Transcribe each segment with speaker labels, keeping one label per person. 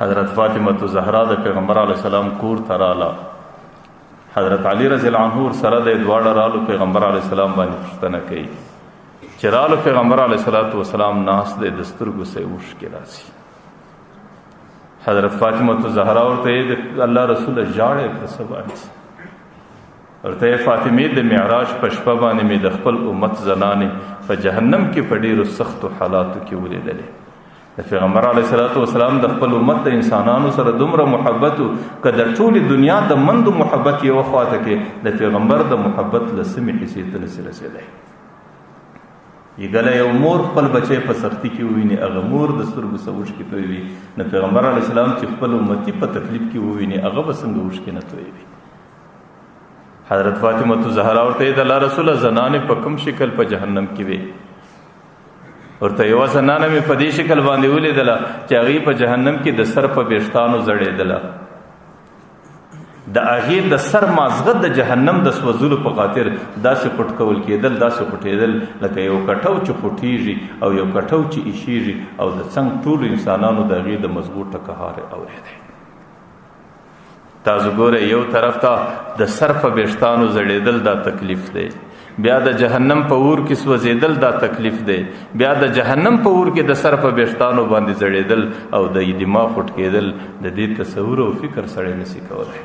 Speaker 1: حضرت فاطمه زهرا د پیغمبر علیه السلام کور ته راله. حضرت علی رضی الله عنه سره د دواړه رالو پیغمبر علیه السلام باندې پوښتنه کوي چې رالو پیغمبر علیه السلام ناس د سترګو سه اوښکې راسي. حضرت فاطمه زهرا ورته د الله رسول جاړې په سبا ورته فاطمه د معراج په شپه باندې مې د خپل امت زنانې په جهنم کې په ډېرو سختو حالاتو کې ولیدلې. د پیغمبر علیه السلام د خپل امت د انسانانو سره دومره محبت و که د ټولې دنیا د مندو محبت یوه خواته کې د پیغمبر د محبت لسمې حصې ته نسي رسېدی. یګله یو مور خپل بچی په سختی کې وویني هغه مور د سترګو څخه اوښکې تویوي. د پیغمبر علیه السلام چې خپل امتي په تکلیف کې وویني هغه به څنګه اوښکې نه تویوي. حضرت فاطمه زهرا ورته د الله رسول زنانې په کوم شکل په جهنم کې وي؟ ورته یوه زنانه مې په دې شکل باندې ولیدله چې هغې په جهنم کې د سر په ویښتانو زړېدله. د هغې د سر مازغه د جهنم د سوځلو په خاطر داسې خوټ کول کېدل، داسې خوټېدل لکه یو کټو چې خوټېږي او یو کټو چې ایشېږي او د څنګ ټولو انسانانو د هغې د مزغو ټکهارې اورېدی. تاسو ګوره یو طرف ته د سر په ویښتانو زړېدل دا تکلیف دی، بیا د جهنم په اور کې سوځېدل دا تکلیف دی، بیا د جهنم په اور کې د سر په ویښتانو باندې زړېدل او د دماغ خوټ کېدل د دې تصور او فکر سړی نشي کولی.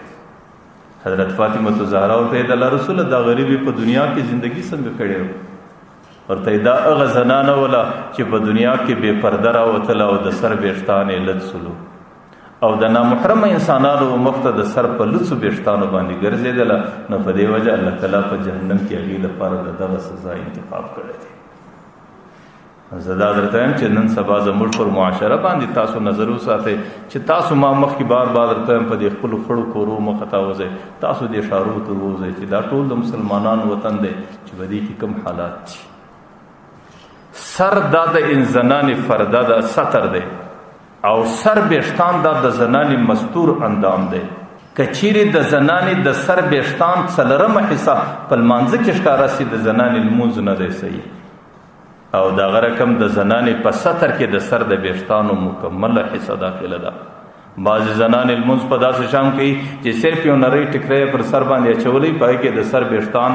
Speaker 1: حضرت فاطمه زهرا ورته د الله رسول دا غریبي په دنیا کې زندگی څنګه کړې وه؟ ورته دا هغه زنانه وله چې په دنیا کې بې پرده راوتله او د سر ویښتان یې لڅ سلو او د نامحرمه انسانانو مخته د سر په لڅو ویښتانو باندې ګرځېدله. نو په دې وجه الله تعالی په جهنم کې هغې لپاره د دغه سزا انتخاب کړی دی. زه دا درته وایم چې نن سبا زموږ پر معاشره باندې تاسو نظر وساتئ چې تاسو ما مخکې بار بار درته وایم په دې خپلو خړو کورو مخه ته وځئ، تاسو دې ښارونو ته ووځئ چې دا ټول د مسلمانانو وطن دی چې په دې کې کوم حالات دي. سر دا د زنانې فرده ده، ستر دی، او سر ویښتان دا د زنانې مستور اندام دی. که چیرې د زنانې د سر ویښتان څلرمه حصه په لمانځه کې ښکاره سي د زنانې لمونځ نه دی صحیح. او دغه رقم د زنانې په ستر کې د سر د ویښتانو مکمله حصه داخله ده. بعضې زنانې لمونځ په داسې شام کوي چې صرف یو نری ټکری پر سر باندې اچولی، په هغې کې د سر ویښتان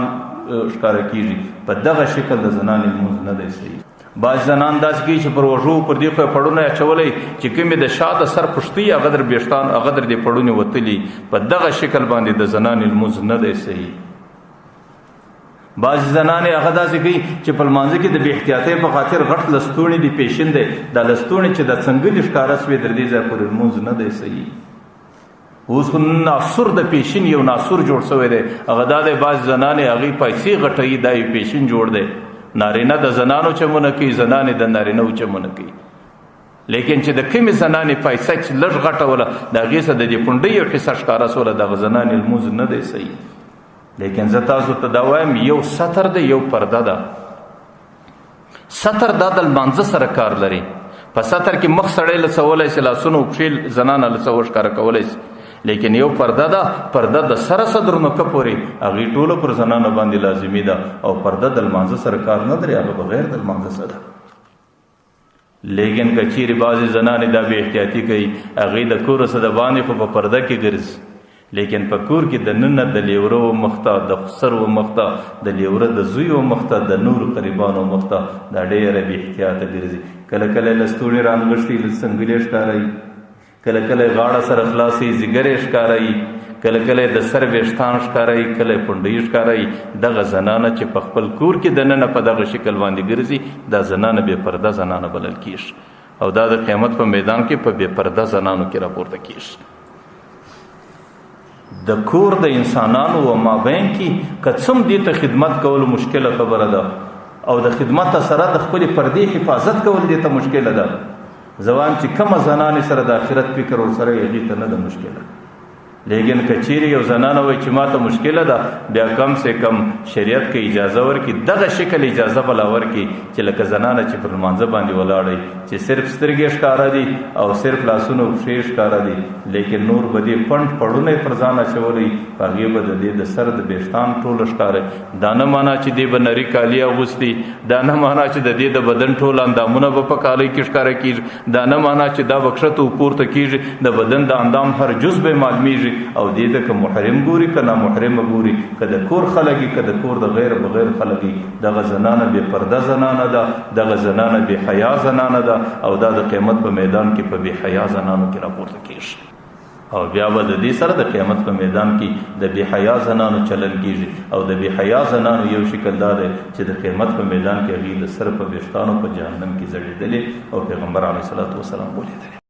Speaker 1: ښکاره کېږي. په دغه شکل د زنانې لمونځ نه دی صحیح. بعض زنان داسې کوي چې پر وږو پر دې خوا پړونه اچولی چې کومې د شا د سر پښتۍ هغه در ویښتان هغه در دې پړونې وتلي، په دغه شکل باندې د زنانې لمونځ نه دی صحیح. بعضې زنانې هغه داسې کوي چې په لمانځه کې د بې احتیاطۍ په خاطر غټ لستوڼي دي پیشن دی، دا لستوڼي چې د څنګلې ښکاره سوې در دې ځای پورې لمونځ نه دی صحیح. اوس خو ناسور د پیشن یو ناسور جوړ شوی دی، هغه دا دی بعضې زنانې هغې پیسې غټوي، دا یو پیشن جوړ دی. نارینه د زنانو چمونه کوي، زنانې د نارینهو چمونه کوي. لیکن چې د کومې زنانې پیسه چې لږ غټه وله د هغې څخه د دې پونډۍ یو حصه ښکاره سوله، دغه زنانې لمونځ نه دی صحیح. لیکن زه تاسو ته دا وایم یو ستر دی یو پرده ده. ستر دا د لمانځه سره کار لري. په ستر کې مخ سړی لڅولی شي، لاسونه او پښې زنانه لڅو ښکاره کولی شي. لیکن یو پرده ده، پرده د سره صدرنوکه پورې هغې ټولو پر زنانو باندې لازمي ده. او پرده د لمانځه سره کار نه لري، هغه بغیر د لمانځه سره. لیکن که چیرې بعضې زنانې دا بې احتیاطي کوي، هغې د کور څه د باندې خو په پرده کې ګرځي، لیکن په کور کې د ننه د لیوره و مخته، د خسر و مخته، د لیوره د زوی و مخته، د نورو قریبانو مخته دا ډېره بې احتیاطه ګرځي. کله کله لستوڼي رانغښتي څنګلې ښکاروي، کله کله غاړه سره خلاصي ځیګرې ښکاروي، کله کله د سر ویښتان ښکاروي، کله پونډۍ ښکاروي. دغه زنانه چې په خپل کور کې د ننه په دغه شکل باندې ګرځي، دا زنانه بې پرده زنانه بلل کېږي، او دا د قیامت په میدان کې په بې پرده زنانو کې راپورته کېږي. د کور د انسانانو و مابین کې که څوم دې ته خدمت کول مشکله خبره ده، او د خدمت سره د خپلې پردې حفاظت کول دې ته مشکله ده. زه وایم چې کومه زنانې سره د آخرت فکر ورسره هغې ته نه ده مشکله. لیکن کچیری یو زنانه وای چې ماته مشکله ده بیا کم سے کم شریعت کې اجازه ورکړي دغه شکل اجازه بلا ورکړي چې لکه زنانه چې پر لمانځه باندې ولاړی چې صرف سترګې ښکاره دي او صرف لاسونه او پښې ښکاره دي لیکن نور به دې پڼ پړونه یې پر ځان اچولی په هغې به د دې د سر د ویښتان ټوله ښکاره دا نه معنا چې دې به نري کالي اغوستي دا نه معنا چې د دې د بدن ټول اندامونه به په کالۍ کې ښکاره کېږي دا نه معنا چې دا به کښته پورته کېږي د بدن د اندام هر جز به معلومیږي او دې ته که محرم ګوري که نامحرمه ګوري که د کور خلک که د کور د غیر بغیر خلک دغه زنانه بې پرده زنانه ده دغه زنانه بې حیا زنانه ده او دا د قیامت په میدان کې په بې حیا زنانو کې راپورته کېږي او بیا به د دې سره د قیامت په میدان کې د بې حیا زنانو چلن کېږي او د بې حیا زنانو یو شکل دا دی چې د قیامت په میدان کې هغې د سر په ویښتانو په جهنم کې ځړېدلې او پیغمبر علیه الصلاة والسلام ولیدلې